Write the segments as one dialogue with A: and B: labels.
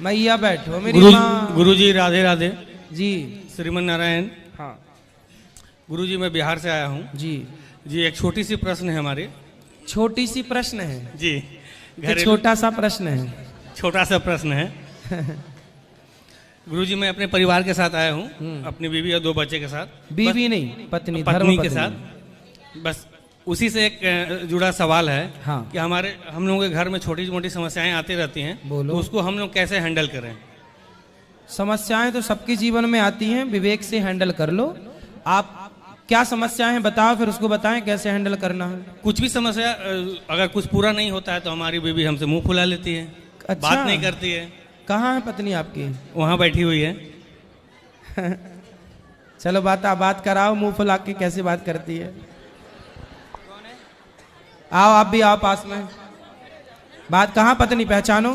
A: मैया बैठो मेरी माँ।
B: गुरु जी राधे राधे
A: जी।
B: श्रीमन नारायण।
A: हाँ
B: गुरु जी मैं बिहार से आया हूँ
A: जी।
B: जी। एक छोटी सी प्रश्न है हमारी।
A: छोटी सी प्रश्न है
B: जी।
A: छोटा सा प्रश्न है।
B: छोटा सा प्रश्न है। गुरु जी मैं अपने परिवार के साथ आया हूँ, अपनी बीवी और 2 बच्चे के साथ।
A: बीवी नहीं, पत्नी,
B: पत्नी के साथ। बस उसी से एक जुड़ा सवाल है।
A: हाँ।
B: कि हम लोगों के घर में छोटी मोटी समस्याएं आती रहती हैं,
A: बोलो।
B: तो उसको हम लोग कैसे हैंडल करें?
A: समस्याएं तो सबके जीवन में आती हैं, विवेक से हैंडल कर लो। आप क्या समस्याएं हैं बताओ, फिर उसको बताएं कैसे हैंडल करना है।
B: कुछ भी समस्या, अगर कुछ पूरा नहीं होता है तो हमारी बीवी हमसे मुंह फुला लेती है।
A: अच्छा।
B: बात नहीं करती है।
A: कहाँ है पत्नी आपकी?
B: वहां बैठी हुई है।
A: चलो बात कराओ, मुंह फुला के कैसे बात करती है। आओ आप भी आओ पास में। बात कहाँ पत्नी, पहचानो।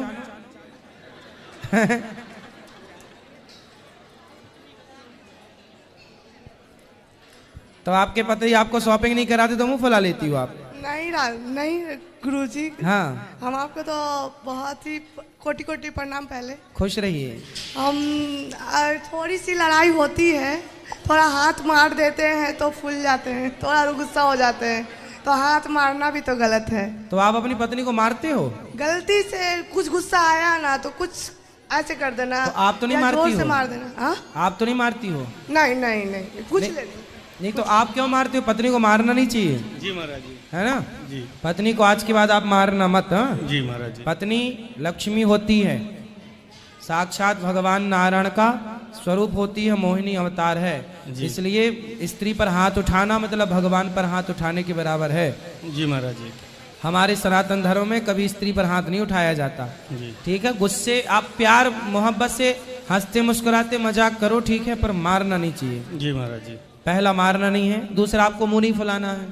A: तो आपके पति आपको शॉपिंग नहीं कराते तो मुंह फुला लेती हो आप?
C: नहीं गुरुजी।
A: हाँ।
C: हम आपको तो बहुत ही कोटि कोटि प्रणाम। पहले
A: खुश रहिए।
C: हम थोड़ी सी लड़ाई होती है, थोड़ा हाथ मार देते हैं तो फूल जाते हैं, थोड़ा गुस्सा हो जाते हैं, तो हाथ मारना भी तो गलत है।
A: तो आप अपनी पत्नी को मारते हो?
C: गलती से कुछ गुस्सा आया ना तो कुछ ऐसे कर देना।
A: तो आप तो नहीं मारती
C: जोर
A: हो?
C: से मार देना। हाँ?
A: आप तो नहीं मारती हो?
C: नहीं कुछ
A: नहीं।
C: ले
A: नहीं तो आप क्यों मारते हो? पत्नी को मारना नहीं चाहिए।
B: जी महाराज जी।
A: है ना?
B: जी।
A: पत्नी को आज के बाद आप मारना मत। हाँ
B: जी महाराज जी।
A: पत्नी लक्ष्मी होती है, साक्षात भगवान नारायण का स्वरूप होती है, मोहिनी अवतार है। इसलिए स्त्री पर हाथ उठाना मतलब भगवान पर हाथ उठाने के बराबर है।
B: जी महाराज जी।
A: हमारे सनातन धर्म में कभी स्त्री पर हाथ नहीं उठाया जाता। ठीक है, गुस्से आप प्यार मोहब्बत से हंसते मुस्कुराते मजाक करो, ठीक है, पर मारना नहीं चाहिए।
B: जी महाराज जी।
A: पहला मारना नहीं है, दूसरा आपको मुंह नहीं फुलाना है।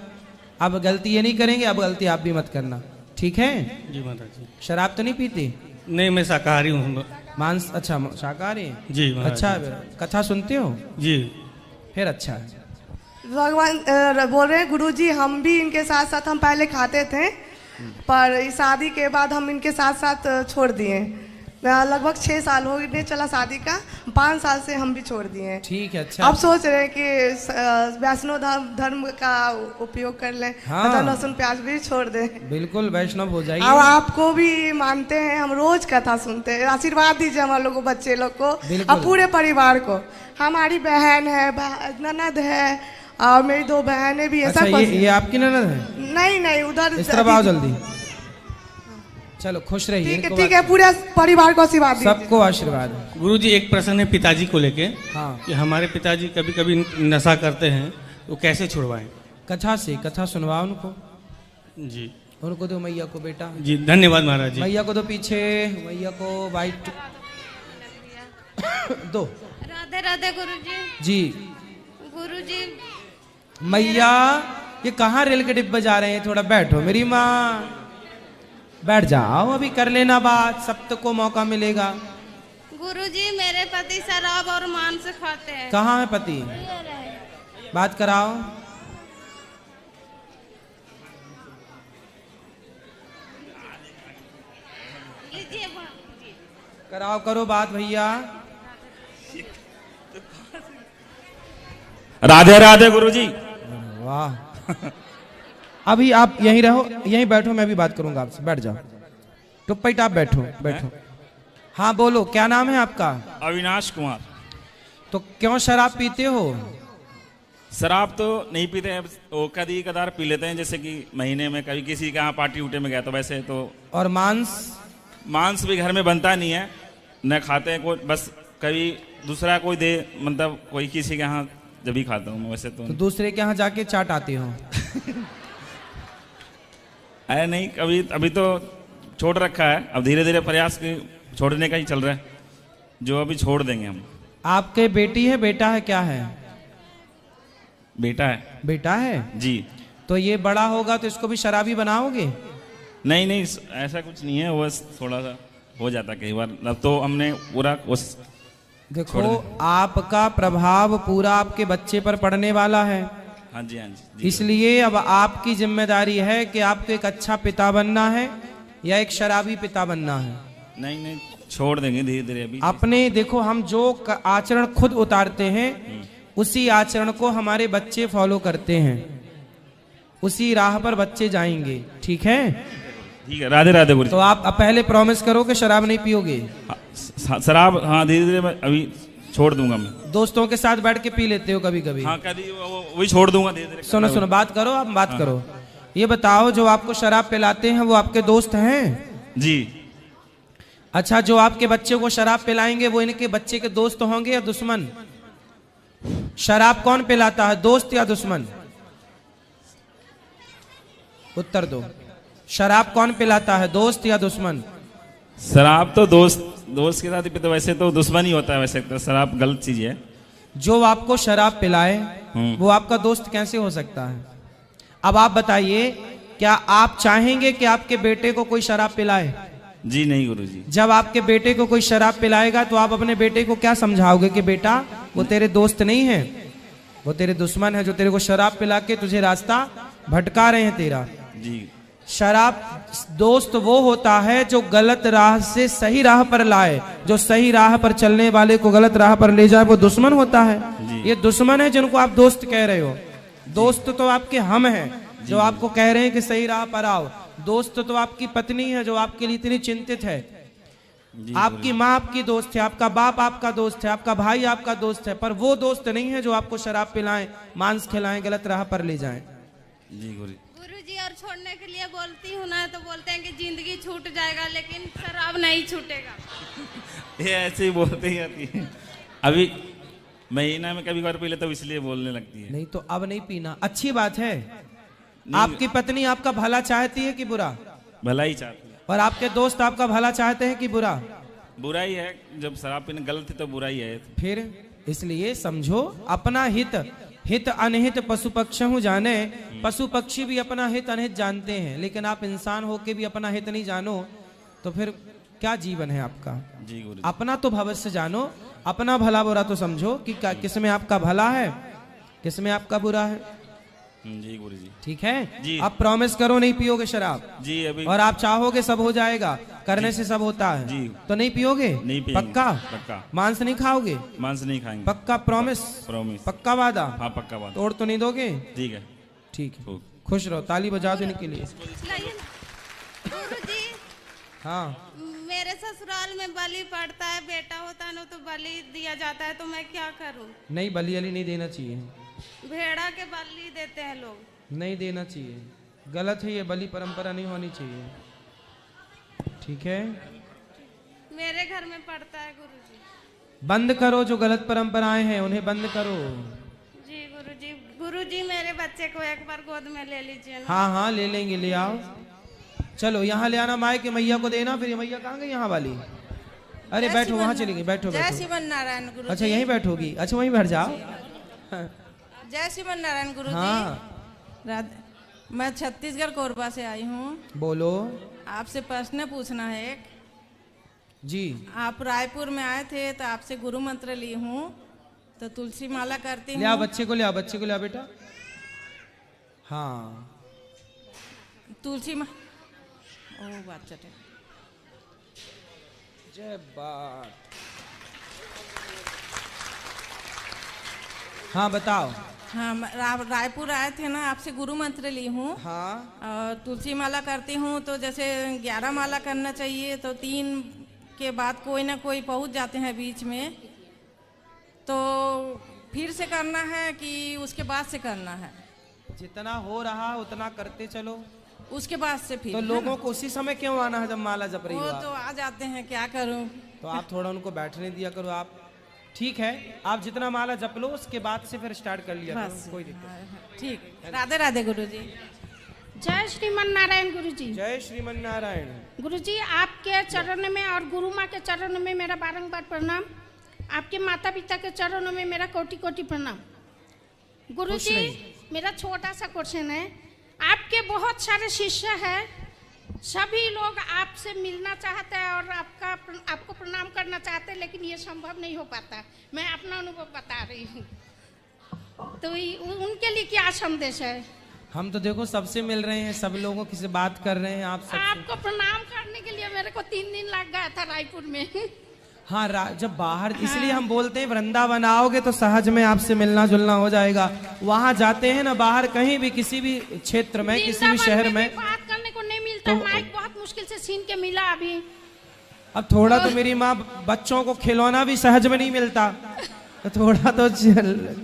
A: अब गलती ये नहीं करेंगे, अब गलती आप भी मत करना, ठीक है?
B: जी महाराज जी।
A: शराब तो नहीं पीती?
B: नहीं, मैं शाकाहारी हूँ।
A: मांस? अच्छा शाकाहारी।
B: जी महाराज।
A: अच्छा है। कथा सुनते हो?
B: जी।
A: फिर अच्छा है।
C: भगवान बोल रहे हैं गुरुजी, हम भी इनके साथ साथ हम पहले खाते थे, पर शादी के बाद हम इनके साथ साथ छोड़ दिए। लगभग 6 साल हो गए चला शादी का, 5 साल से हम भी छोड़ दिए हैं।
A: ठीक है। अच्छा।
C: अब सोच रहे हैं कि वैष्णव धर्म का उपयोग कर लें।
A: हाँ।
C: लहसुन प्याज भी छोड़ दें।
A: बिल्कुल वैष्णव हो जाइए।
C: अब आपको भी मानते हैं, हम रोज कथा सुनते हैं। आशीर्वाद दीजिए हमारे लोगों को, बच्चे लोग को और पूरे परिवार को। हमारी बहन है, ननद है और मेरी 2 बहनें भी है।
A: अच्छा, ये आपकी ननद है?
C: नहीं उधर।
A: इस तरफ आओ जल्दी। चलो खुश रहिए।
C: ठीक है, पूरे परिवार को आशीर्वाद दीजिए।
A: सबको आशीर्वाद।
B: गुरु जी एक प्रश्न है पिताजी को लेके।
A: हाँ।
B: कि हमारे पिताजी कभी कभी नशा करते हैं, तो कैसे छुड़वाएं?
A: कथा से, कथा सुनवाओ उनको।
B: जी।
A: उनको दो मैया को बेटा।
B: जी धन्यवाद महाराज जी।
A: मैया को दो पीछे, मैया को वाइट दो।
D: राधे राधे गुरुजी।
A: जी।
D: गुरुजी
A: मैया ये कहाँ रेल के डिब्बे जा रहे हैं? थोड़ा बैठो मेरी माँ, बैठ जाओ, अभी कर लेना बात, सब को मौका मिलेगा।
D: गुरुजी मेरे पति शराब और मांस खाते हैं।
A: कहाँ है पति? बात कराओ। कराओ, करो बात भैया।
E: राधे राधे गुरुजी।
A: वाह। अभी आप यहीं रहो, यहीं बैठो, मैं भी बात करूंगा आपसे। बैठ जाओ, टुप्पैट आप बैठो। हाँ बोलो, क्या नाम है आपका?
E: अविनाश कुमार।
A: तो क्यों शराब पीते हो?
E: शराब तो नहीं पीते हैं, वो कभी कदार पी लेते हैं, जैसे कि महीने में कभी किसी के यहाँ पार्टी उटे में गया तो वैसे तो। और मांस भी घर में बनता नहीं है, न खाते हैं कोई, बस कभी दूसरा कोई दे, मतलब कोई किसी के यहाँ जब भी खाता हूँ मैं, वैसे तो
A: दूसरे के यहाँ जाके चाट आते हो?
E: अरे नहीं, कभी अभी तो छोड़ रखा है, अब धीरे धीरे प्रयास छोड़ने का ही चल रहा है, जो अभी छोड़ देंगे हम। आपके बेटी है बेटा है, क्या है? बेटा है।
A: बेटा है
E: जी।
A: तो ये बड़ा होगा तो इसको भी शराबी बनाओगे?
E: नहीं ऐसा कुछ नहीं है, बस थोड़ा सा हो जाता कई बार, अब तो हमने पूरा उस।
A: देखो आपका प्रभाव पूरा आपके बच्चे पर पड़ने वाला है।
E: हाँ जी हाँ जी।
A: इसलिए अब आपकी जिम्मेदारी है कि आपको एक अच्छा पिता बनना है या एक शराबी पिता बनना है।
E: नहीं छोड़ देंगे धीरे धीरे अभी।
A: अपने देखो, हम जो आचरण खुद उतारते हैं उसी आचरण को हमारे बच्चे फॉलो करते हैं, उसी राह पर बच्चे जाएंगे। ठीक है,
E: ठीक है। राधे राधे गुरु।
A: तो आप अब पहले प्रॉमिस करो कि शराब नहीं पियोगे।
E: शराब हाँ धीरे धीरे मैं अभी छोड़ दूंगा। मैं
A: दोस्तों के साथ बैठ के पी लेते हो कभी कभी?
E: हाँ कभी वही छोड़ दूंगा धीरे धीरे।
A: सुनो सुनो, बात करो, आप बात करो। ये बताओ, जो आपको शराब पिलाते हैं वो आपके दोस्त हैं?
E: जी।
A: अच्छा, जो आपके बच्चे को शराब पिलाएंगे वो इनके बच्चे के दोस्त होंगे या दुश्मन? शराब कौन पिलाता है, दोस्त या दुश्मन? उत्तर दो। शराब कौन पिलाता है, दोस्त या दुश्मन?
E: शराब तो दोस्त के साथ ही पीते, वैसे तो दुश्मन ही होता है। वैसे तो शराब गलत चीज है।
A: जो आपको शराब पिलाए वो आपका दोस्त कैसे हो सकता है? अब आप बताइए, क्या आप चाहेंगे कि आपके बेटे को कोई शराब पिलाए?
E: जी नहीं गुरुजी।
A: जब आपके बेटे को कोई शराब पिलाएगा तो आप अपने बेटे को क्या समझाओगे कि बेटा वो तेरे दोस्त नहीं है, वो तेरे दुश्मन है, जो तेरे को शराब पिला के तुझे रास्ता भटका रहे हैं तेरा।
E: जी।
A: शराब दोस्त वो होता है जो गलत राह से सही राह पर लाए, जो सही राह पर चलने वाले को गलत राह पर ले जाए, वो दुश्मन होता है। ये दुश्मन है जिनको आप दोस्त कह रहे हो। दोस्त तो आपके हम हैं जो आपको कह रहे हैं कि सही राह पर आओ। दोस्त तो आपकी पत्नी है जो आपके लिए इतनी चिंतित है। आपकी माँ आपकी दोस्त है, आपका बाप आपका दोस्त है, आपका भाई आपका दोस्त है, पर वो दोस्त नहीं है जो आपको शराब पिलाएं, मांस खिलाएं, गलत राह पर ले जाएं।
E: जी
D: गुरुजी, और छोड़ने के लिए बोलती हूँ ना तो बोलते हैं कि जिंदगी छूट जाएगा, लेकिन शराब नहीं छूटेगा।
E: ये ऐसे ही बोलते ही आती है। अभी महीना में कभी बार पी लेता हूं, इसलिए बोलने लगती है।
A: नहीं तो अब नहीं पीना, अच्छी बात है। आपकी पत्नी आपका भला चाहती है कि बुरा?
E: भला ही चाहती है।
A: और आपके दोस्त आपका भला चाहते हैं कि बुरा?
E: बुरा ही है। जब शराब पीने गलत है तो बुरा ही है।
A: फिर इसलिए समझो, अपना हित हित अनहित पशु पक्षी जाने। पशु पक्षी भी अपना हित अनहित जानते हैं, लेकिन आप इंसान होके भी अपना हित नहीं जानो तो फिर क्या जीवन है आपका?
E: जी गुरु।
A: अपना तो भविष्य जानो, अपना भला बुरा तो समझो कि किसमें आपका भला है, किसमें आपका बुरा है।
E: जी गुरु जी।
A: ठीक है
E: जी।
A: अब प्रॉमिस करो नहीं पियोगे शराब।
E: जी अभी।
A: और आप चाहोगे सब हो जाएगा, करने से सब होता है।
E: जी।
A: तो नहीं पियोगे?
E: नहीं पिएंगे।
A: पक्का?
E: पक्का।
A: मांस नहीं खाओगे?
E: मांस नहीं खाएंगे।
A: पक्का? प्रॉमिस?
E: प्रॉमिस।
A: पक्का वादा?
E: हाँ पक्का वादा।
A: तोड़ तो नहीं दोगे?
E: ठीक है।
A: ठीक है, खुश रहो, ताली बजा दो इनके लिए।
D: गुरुजी,
A: हाँ,
D: मेरे ससुराल में बलि पड़ता है, बेटा होता है ना तो बलि दिया जाता है, तो मैं क्या करूं?
A: नहीं, बलि अली नहीं देना चाहिए।
D: भेड़ा के बलि देते हैं लोग।
A: नहीं देना चाहिए, गलत है ये, बलि परंपरा नहीं होनी चाहिए। ठीक है,
D: मेरे घर में पड़ता है गुरुजी।
A: बंद करो, जो गलत परंपराएं हैं उन्हें बंद करो।
D: जी गुरुजी। गुरुजी, मेरे बच्चे को एक बार गोद में ले लीजिए ना।
A: हाँ हाँ ले लेंगे, ले आओ। चलो यहाँ ले आना, माई के मैया को देना। फिर ये मैया कहाँ गई? यहाँ वाली। अरे बैठो, वहाँ चलेंगी, बैठो
F: जय
A: बैठो।
F: श्रीमन नारायण गुरु।
A: अच्छा यहीं बैठोगी? अच्छा वहीं बैठ जाओ।
F: जय श्रीमन नारायण गुरु
A: हाँ
F: जी। मैं छत्तीसगढ़ कोरबा से आई हूँ।
A: बोलो।
F: आपसे प्रश्न पूछना है एक।
A: जी।
F: आप रायपुर में आए थे तो आपसे गुरु मंत्र ली हूँ, तो तुलसी माला करती हूँ।
A: ले आओ बच्चे को, ले आओ बच्चे को, ले आओ बेटा। हाँ
F: तुलसी माँ ओ बात चटे।
A: जय बात। हाँ बताओ।
F: हाँ, रायपुर आए थे ना, आपसे गुरु मंत्र ली हूँ।
A: हाँ।
F: और तुलसी माला करती हूँ तो जैसे 11 माला करना चाहिए, तो 3 के बाद कोई ना कोई पहुँच जाते हैं बीच में, तो फिर से करना है कि उसके बाद से करना है?
A: जितना हो रहा उतना करते चलो,
F: उसके बाद से फिर
A: तो लोगों को उसी समय क्यों आना है जब माला जप रही हो
F: वो
A: आप?
F: तो आ जाते हैं, क्या करूं।
A: तो आप थोड़ा उनको बैठने दिया करो। आप ठीक है, आप जितना माला जप लो उसके बाद से फिर स्टार्ट कर लिया करो, कोई दिक्कत नहीं।
F: ठीक है। राधे राधे गुरुजी।
G: जय श्रीमन नारायण गुरुजी।
A: जय श्रीमन नारायण।
G: गुरुजी, आपके चरण में और गुरु माँ के चरणों में मेरा बारंबार प्रणाम। आपके माता पिता के चरणों में मेरा कोटि कोटि प्रणाम। गुरुजी, मेरा छोटा सा क्वेश्चन है। आपके बहुत सारे शिष्य हैं, सभी लोग आपसे मिलना चाहते हैं और आपको प्रणाम करना चाहते हैं, लेकिन ये संभव नहीं हो पाता। मैं अपना अनुभव बता रही हूँ, तो उनके लिए क्या संदेश है?
A: हम तो देखो सबसे मिल रहे हैं, सब लोगों की से बात कर रहे हैं, आप सब
G: आपको प्रणाम करने के लिए मेरे को 3 दिन लग गया था रायपुर में।
A: हाँ जब बाहर, इसलिए हम बोलते हैं वृंदावन आओगे तो सहज में आपसे मिलना जुलना हो जाएगा। वहाँ जाते हैं ना बाहर कहीं भी किसी भी क्षेत्र में किसी भी शहर में
G: बात करने को नहीं मिलता, तो माइक बहुत मुश्किल से छीन के मिला अभी।
A: अब थोड़ा तो मेरी माँ बच्चों को खिलौना भी सहज में नहीं मिलता, तो थोड़ा तो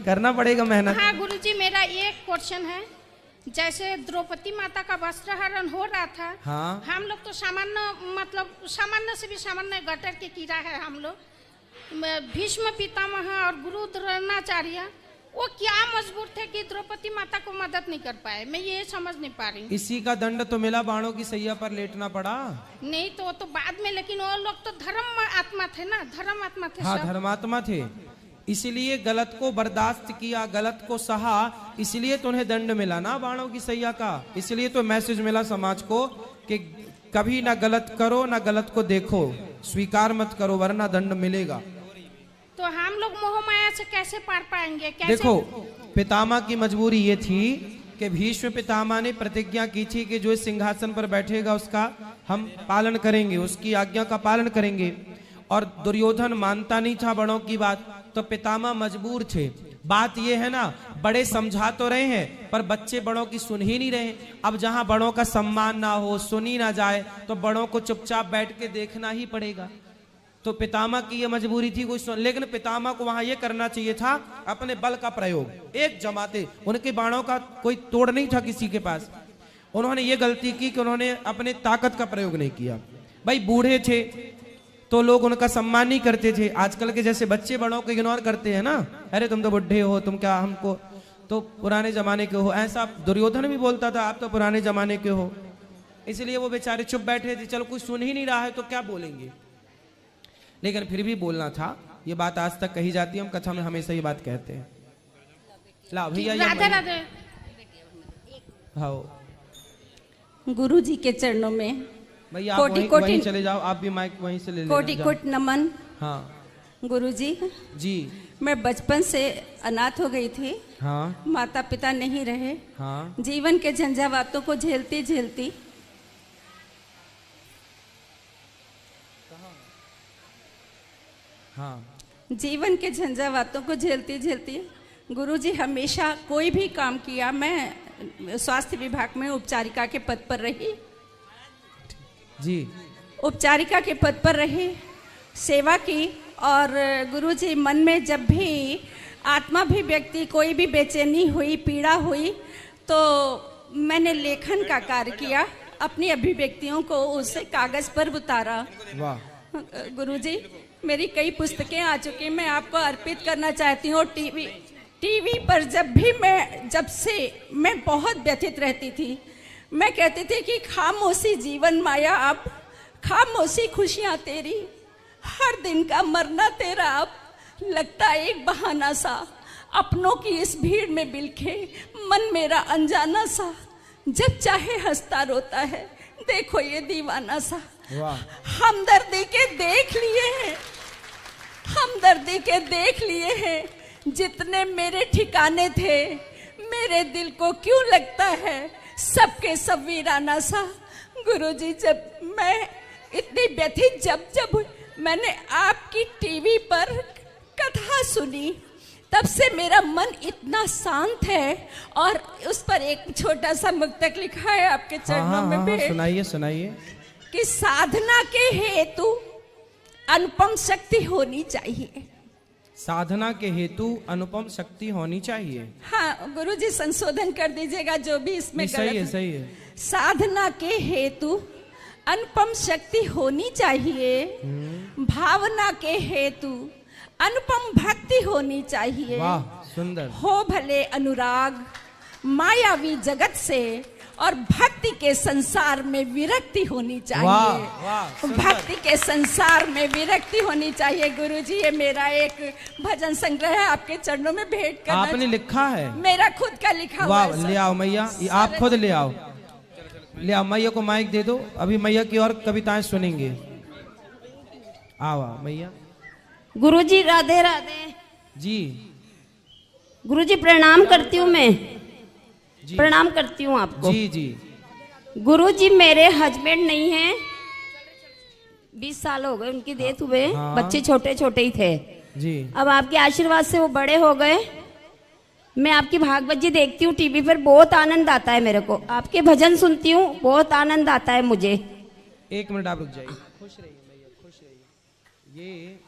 A: करना पड़ेगा मेहनत।
G: हाँ गुरुजी, मेरा एक क्वेश्चन है, जैसे द्रौपदी माता का वस्त्रहरण हो रहा था,
A: हाँ।
G: हम लोग तो सामान्य मतलब सामान्य से भी सामान्य गटर के कीड़ा है हम लोग। भीष्म पितामह और गुरु द्रोणाचार्य वो क्या मजबूर थे कि द्रौपदी माता को मदद नहीं कर पाए, मैं ये समझ नहीं पा रही।
A: इसी का दंड तो मिला, बाणों की सैया पर लेटना पड़ा।
G: नहीं तो वो तो बाद में, लेकिन वो लोग तो धर्म आत्मा थे ना, धर्म आत्मा थे।
A: हाँ धर्मात्मा थे, इसलिए गलत को बर्दाश्त किया, गलत को सहा, इसलिए तो उन्हें दंड मिला ना बाणों की सैया का। इसलिए तो मैसेज मिला समाज को कि कभी ना गलत करो ना गलत को देखो, स्वीकार मत करो वरना दंड मिलेगा।
G: तो हम लोग मोह माया से कैसे पार पाएंगे? कैसे?
A: देखो पितामह की मजबूरी ये थी कि भीष्म पितामह ने प्रतिज्ञा की थी कि जो इस सिंहासन पर बैठेगा उसका हम पालन करेंगे, उसकी आज्ञा का पालन करेंगे। और दुर्योधन मानता नहीं था बड़ों की बात, तो पितामह मजबूर थे। बात ये है ना, बड़े समझा तो रहे हैं पर बच्चे बड़ों की सुन ही नहीं रहे। अब जहां बड़ों का सम्मान ना हो, सुनी ना जाए, तो बड़ों को चुपचाप बैठ के देखना ही पड़ेगा। तो पितामह की ये मजबूरी थी, कोई सुन, लेकिन पितामह को वहां ये करना चाहिए था अपने बल का प्रयोग, एक जमाते। उनके बाणों का कोई तोड़ नहीं था किसी के पास। उन्होंने ये गलती की कि उन्होंने अपने ताकत का प्रयोग नहीं किया। भाई बूढ़े थे तो लोग उनका सम्मान नहीं करते थे। आजकल के जैसे बच्चे बड़ों को इग्नोर करते हैं ना, अरे तुम तो बुढ़े हो, तुम क्या हमको तो पुराने जमाने के हो, ऐसा दुर्योधन भी बोलता था आप तो पुराने जमाने के हो। इसलिए वो बेचारे चुप बैठे थे, चलो कोई सुन ही नहीं रहा है तो क्या बोलेंगे, लेकिन फिर भी बोलना था। ये बात आज तक कही जाती है, हम कथा में हमेशा ये बात कहते हैं। ला भैया
G: राधे राधे।
A: हाँ
H: गुरु जी के चरणों में
A: भैया आप वहीं चले जाओ, आप भी माइक वहीं से ले लेना।
H: कोटि कोटि नमन।
A: हाँ
H: गुरुजी
A: जी,
H: मैं बचपन से अनाथ हो गई थी।
A: हाँ
H: माता पिता नहीं रहे।
A: हाँ
H: जीवन के झंझावातों को झेलती झेलती
A: हाँ
H: जीवन के झंझावातों को झेलती झेलती गुरुजी हमेशा कोई भी काम किया, मैं स्वास्थ्य विभाग में उपचारिका के पद पर रही
A: जी,
H: उपचारिका के पद पर रही, सेवा की। और गुरुजी मन में जब भी आत्मा भी व्यक्ति कोई भी बेचैनी हुई, पीड़ा हुई, तो मैंने लेखन का कार्य किया, अपनी अभिव्यक्तियों को उससे कागज पर उतारा।
A: वाह
H: गुरुजी मेरी कई पुस्तकें आ चुकी, मैं आपको अर्पित करना चाहती हूँ। टीवी पर जब से मैं बहुत व्यथित रहती थी, मैं कहती थी कि खामोशी जीवन माया, अब खामोशी खुशियाँ तेरी, हर दिन का मरना तेरा, अब लगता एक बहाना सा, अपनों की इस भीड़ में बिलखे मन मेरा अनजाना सा, जब चाहे हंसता रोता है, देखो ये दीवाना सा। हमदर्दी के देख लिए हैं, हमदर्दी के देख लिए हैं, जितने मेरे ठिकाने थे, मेरे दिल को क्यों लगता है सबके सब वीराना सा। गुरुजी जब मैं इतनी व्यथित, जब मैंने आपकी टीवी पर कथा सुनी, तब से मेरा मन इतना शांत है। और उस पर एक छोटा सा मुक्तक लिखा है आपके चरणों में भी।
A: सुनाइए सुनाइए।
H: कि साधना के हेतु अनुपम शक्ति होनी चाहिए।
A: साधना के हेतु अनुपम शक्ति होनी चाहिए।
H: हाँ गुरुजी संशोधन कर दीजिएगा जो भी इसमें
A: सही है, सही है।
H: साधना के हेतु अनुपम शक्ति होनी चाहिए, भावना के हेतु अनुपम भक्ति होनी चाहिए।
A: वाह सुंदर।
H: हो भले अनुराग मायावी जगत से, और भक्ति के संसार में विरक्ति होनी चाहिए।
A: वाह,
H: भक्ति के संसार में विरक्ति होनी चाहिए। गुरुजी ये मेरा एक भजन संग्रह है, आपके चरणों में भेंट करना।
A: आपने लिखा है?
H: मेरा खुद का लिखा हुआ है।
A: वाह, ले आओ मैया, आप खुद ले आओ, ले आओ। मैया को माइक दे दो, अभी मैया की और कविताएं सुनेंगे। आओ मैया।
I: गुरुजी राधे राधे।
A: जी
I: गुरुजी प्रणाम करती हूँ मैं। प्रणाम करती हूँ आपको।
A: जी जी।
I: गुरुजी मेरे हस्बैंड नहीं हैं, 20 साल हो गए उनकी डेथ हुए।
A: हाँ।
I: बच्चे छोटे छोटे ही थे
A: जी।
I: अब आपके आशीर्वाद से वो बड़े हो गए। मैं आपकी भागवत जी देखती हूँ टीवी पर, बहुत आनंद आता है मेरे को। आपके भजन सुनती हूँ, बहुत आनंद आता है मुझे।
A: 1 मिनट आप रुक जाइए। खुश रहिए भैया, खुश रहिए। ये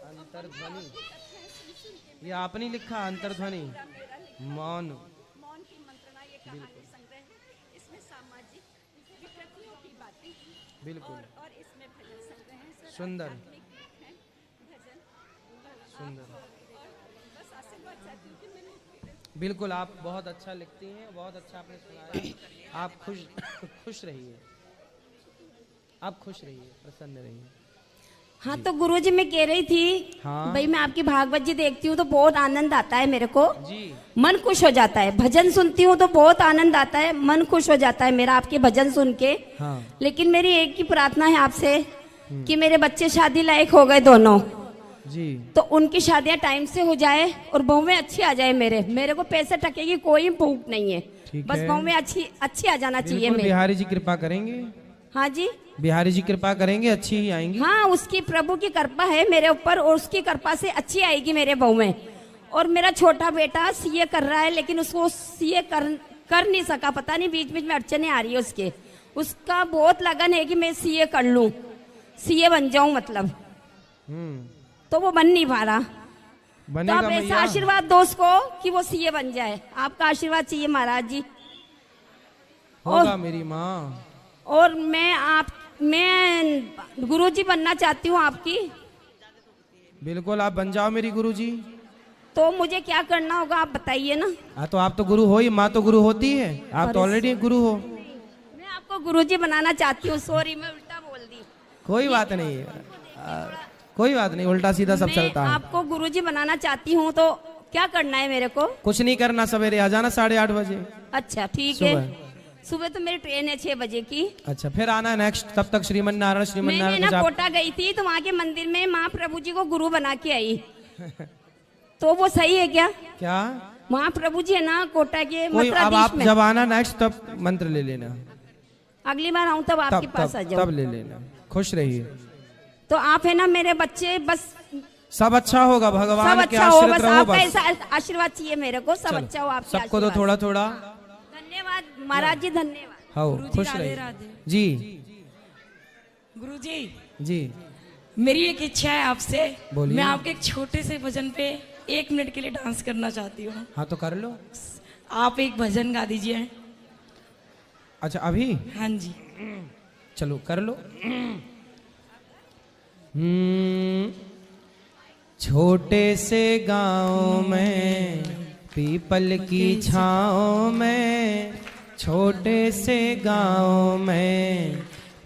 A: अंतर्ध्वनि, ये आपने लिखा अंतर्ध्वनि मौन। बिल्कुल सुंदर सुंदर। बिल्कुल आप बहुत अच्छा लिखती हैं, बहुत अच्छा आपने सुनाया। आप खुश रहिए, आप खुश रहिए, प्रसन्न रहिए।
I: हाँ तो गुरुजी मैं कह रही थी,
A: हाँ।
I: भाई मैं आपकी भागवत जी देखती हूँ तो बहुत आनंद आता है मेरे को
A: जी।
I: मन खुश हो जाता है। भजन सुनती हूँ तो बहुत आनंद आता है, मन खुश हो जाता है मेरा आपके भजन सुन के।
A: हाँ।
I: लेकिन मेरी एक ही प्रार्थना है आपसे कि मेरे बच्चे शादी लायक हो गए दोनों,
A: जी।
I: तो उनकी शादियां टाइम से हो जाए और बहुएं अच्छी आ जाए। मेरे को पैसे टके की कोई भूख नहीं है,
A: ठीक
I: बस
A: है।
I: बहुएं अच्छी आ जाना चाहिए।
A: बिल्कुल
I: मेरे
A: बिहारी जी कृपा करेंगे।
I: हाँ जी,
A: बिहारी जी कृपा करेंगे, अच्छी ही आएंगी।
I: हाँ उसकी प्रभु की कृपा है मेरे ऊपर और उसकी कृपा से अच्छी आएगी मेरे बहू में। और मेरा छोटा बेटा सीए कर रहा है, लेकिन उसको सीए कर नहीं सका, पता नहीं बीच बीच में अड़चने आ रही है उसके। उसका बहुत लगन है कि मैं सीए कर लूं, सीए बन जाऊं मतलब, तो वो बन नहीं पा रहा। तो आप ऐसा आशीर्वाद दो उसको कि वो सीए बन जाए। आपका आशीर्वाद चाहिए महाराज जी।
A: होगा मेरी माँ।
I: और मैं गुरुजी बनना चाहती हूँ आपकी।
A: बिल्कुल आप बन जाओ मेरी गुरुजी।
I: तो मुझे क्या करना होगा आप बताइए ना।
A: हाँ तो आप तो गुरु हो ही, माँ तो गुरु होती है, आप तो ऑलरेडी गुरु हो।
I: मैं आपको गुरुजी बनाना चाहती हूँ। सॉरी मैं उल्टा बोल दी।
A: कोई बात नहीं, कोई बात नहीं, उल्टा सीधा सब चलता है।
I: आपको गुरुजी बनाना चाहती हूँ तो क्या करना है मेरे को?
A: कुछ नहीं करना, सवेरे आ जाना 8:30 बजे।
I: अच्छा ठीक है। सुबह तो मेरी ट्रेन है 6 बजे की।
A: अच्छा फिर आना नेक्स्ट, तब तक श्रीमन नारायण
I: मैं ना कोटा गई थी तो वहाँ के मंदिर में माँ प्रभु जी को गुरु बना के आई तो वो सही है क्या?
A: क्या
I: वहाँ प्रभु जी है ना कोटा के
A: कोई, अब आप जब आना नेक्स्ट तब मंत्र ले लेना।
I: अगली बार आऊँ तब आपके पास आ जाऊँ।
A: तब ले लेना। खुश रहिए।
I: तो आप है ना मेरे बच्चे, बस
A: सब अच्छा होगा, भगवान
I: सब
A: के
I: अच्छा हो,
A: आशीर्वाद
I: बस
A: रहो।
I: आपका
A: बस
I: ऐसा आशीर्वाद चाहिए मेरे को। सब अच्छा हो आपके
A: सबको तो थोड़ा थोड़ा।
I: धन्यवाद महाराज जी, धन्यवाद।
A: हाँ खुश रहिए जी।
J: गुरुजी
A: जी
J: मेरी एक इच्छा है आपसे।
A: बोलिए।
J: मैं आपके एक छोटे से भजन पे 1 मिनट के लिए डांस करना चाहती हूँ।
A: हाँ तो कर लो।
J: आप एक भजन गा दीजिए।
A: अच्छा अभी?
J: हाँ जी
A: चलो कर लो। छोटे से गांव में पीपल की छाँव में, छोटे से गांव में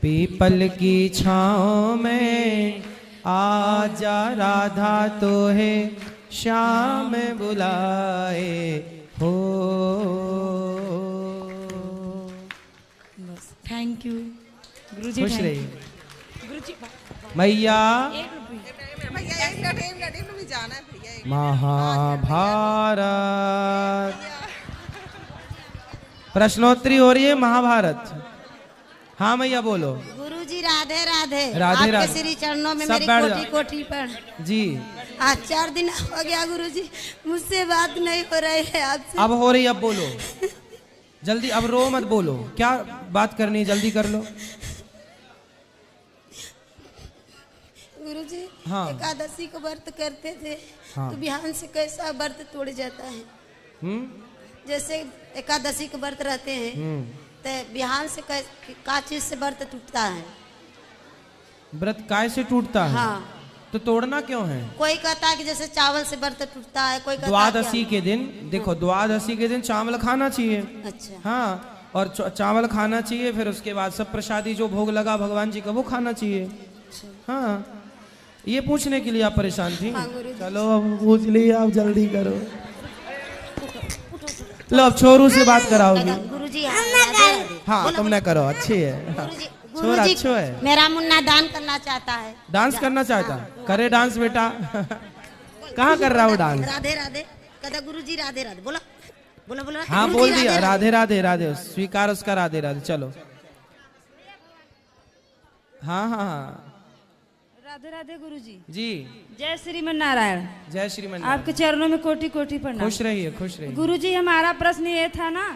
A: पीपल की छाँव में, आजा राधा तो है श्याम बुलाए हो।
J: बस थैंक यू गुरुजी।
A: खुश रहिए
J: गुरुजी।
A: मैया। महाभारत प्रश्नोत्तरी हो रही है, महाभारत। हाँ मैया बोलो।
K: गुरुजी राधे राधे।
A: राधे
K: आपके
A: राधे।
K: श्री चरणों में
A: सब
K: मेरी
A: बैठ
K: कोटि
A: जाओ।
K: कोटि पर
A: जी।
K: आज 4 दिन हो गया गुरुजी, मुझसे बात नहीं हो रही है आपसे।
A: अब हो रही, अब बोलो जल्दी, अब रो मत, बोलो क्या बात करनी है, जल्दी कर लो।
K: गुरुजी
A: हाँ।
K: एकादशी को व्रत करते थे।
A: हाँ।
K: तो बिहान से कैसा व्रत टूट जाता है? जैसे एकादशी के व्रत रहते हैं तो बिहान से का चीज से व्रत टूटता है?
A: व्रत काय से टूटता है?
K: हाँ।
A: तो तोड़ना क्यों है?
K: कोई कहता है कि जैसे चावल से व्रत टूटता है, कोई कहता है
A: द्वादशी के दिन, देखो द्वादशी के दिन चावल खाना चाहिए।
K: अच्छा।
A: हाँ, और चावल खाना चाहिए, फिर उसके बाद सब प्रसादी जो भोग लगा भगवान जी का वो खाना चाहिए। हाँ, ये पूछने के लिए आप परेशान थी।
K: हाँ,
A: चलो अब पूछ ली, आप जल्दी करो। लो अब छोरू से बात कराओगी।
K: गुरुजी
A: हाँ तुमने करो, अच्छी है। छोरा अच्छो है।
K: मेरा मुन्ना दान करना चाहता है।
A: डांस करना चाहता? करे डांस बेटा। कहाँ कर रहा हो डांस?
K: राधे राधे। कहता गुरुजी राधे राधे बोला। बोला बोला
A: हाँ
K: गुरुजी,
A: बोल दिया,
K: राधे
A: राधे राधे राधे, स्वीकार उसका, राधे राधे। चलो हाँ हाँ हाँ
L: राधे राधे गुरुजी।
A: जी
L: जय श्रीमन नारायण।
A: जय श्रीमन
L: आपके चरणों में कोटि कोटि प्रणाम।
A: खुश रहिए, खुश रहिए।
L: गुरुजी, हमारा प्रश्न ये था ना,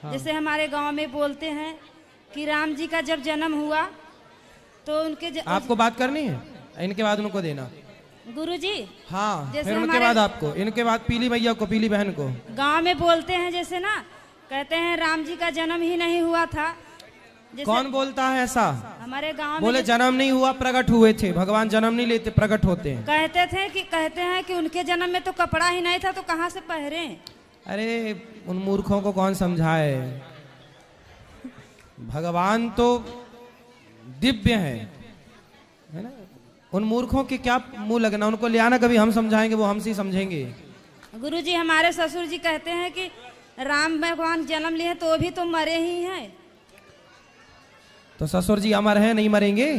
A: हाँ।
L: जैसे हमारे गांव में बोलते हैं कि राम जी का जब जन्म हुआ तो उनके
A: आपको बात करनी है, इनके बाद उनको देना।
L: गुरुजी
A: हाँ,
L: जैसे
A: फिर उनके
L: हमारे
A: बाद आपको, इनके बाद पीली भैया को, पीली बहन को।
L: गांव में बोलते हैं जैसे ना, कहते हैं राम जी का जन्म ही नहीं हुआ था।
A: कौन बोलता है ऐसा?
L: हमारे गांव में
A: बोले जन्म नहीं हुआ, प्रकट हुए थे। भगवान जन्म नहीं लेते, प्रकट होते हैं।
L: कहते हैं कि उनके जन्म में तो कपड़ा ही नहीं था, तो कहाँ से पहरे?
A: अरे उन मूर्खों को कौन समझाए, भगवान तो दिव्य है ना। उन मूर्खों के क्या मुंह लगना, उनको ले आना, कभी हम समझाएंगे, वो हमसे समझेंगे।
L: गुरुजी, हमारे ससुर जी कहते हैं कि राम भगवान जन्म लिए तो भी तो मरे ही हैं।
A: तो ससुर जी अमर है, नहीं मरेंगे?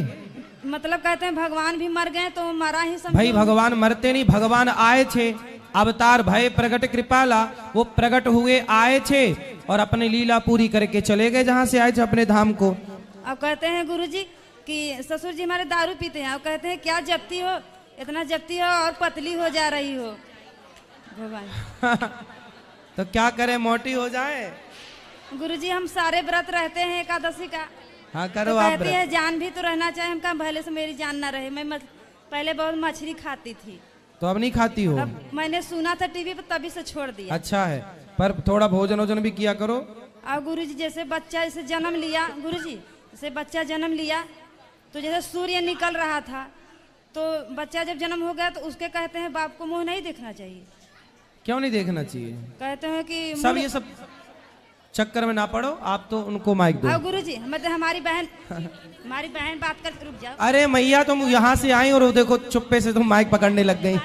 L: मतलब कहते हैं भगवान भी मर गए तो मरा ही समझो।
A: भाई भगवान मरते नहीं, भगवान आए थे, अवतार भय प्रगट कृपाला, वो प्रगट हुए, आए थे और अपनी लीला पूरी करके चले गए जहां से आए थे, अपने धाम को।
L: अब कहते हैं गुरुजी कि ससुर जी हमारे दारू पीते हैं, अब कहते हैं क्या जपती हो, इतना जपती हो और पतली हो जा रही हो भगवान।
A: तो क्या करें, मोटी हो जाए?
L: गुरुजी, हम सारे व्रत रहते हैं एकादशी का।
A: हाँ करो
L: तो
A: आप
L: कहती
A: व्रत।
L: है जान भी तो रहना चाहिए। हम कहा भले से मेरी जान ना रहे। मैं पहले बहुत मछली खाती थी,
A: तो अब नहीं खाती हो?
L: अब मैंने सुना था टीवी पर, तभी से छोड़ दिया।
A: अच्छा है, पर थोड़ा भोजन वोजन भी किया करो।
L: और गुरुजी जैसे बच्चा जैसे जन्म लिया, गुरुजी जैसे बच्चा जन्म लिया तो जैसे सूर्य निकल रहा था, तो बच्चा जब जन्म हो गया तो उसके कहते हैं बाप को मुंह नहीं देखना चाहिए।
A: क्यों नहीं देखना चाहिए?
L: कहते हैं कि
A: सब ये सब चक्कर में ना पड़ो, आप तो उनको माइक दो।
L: गुरुजी मतलब हमारी बहन बात करके रुक जाओ।
A: अरे मैया तुम यहाँ से आई और वो देखो चुप्पे से तुम माइक पकड़ने लग गई।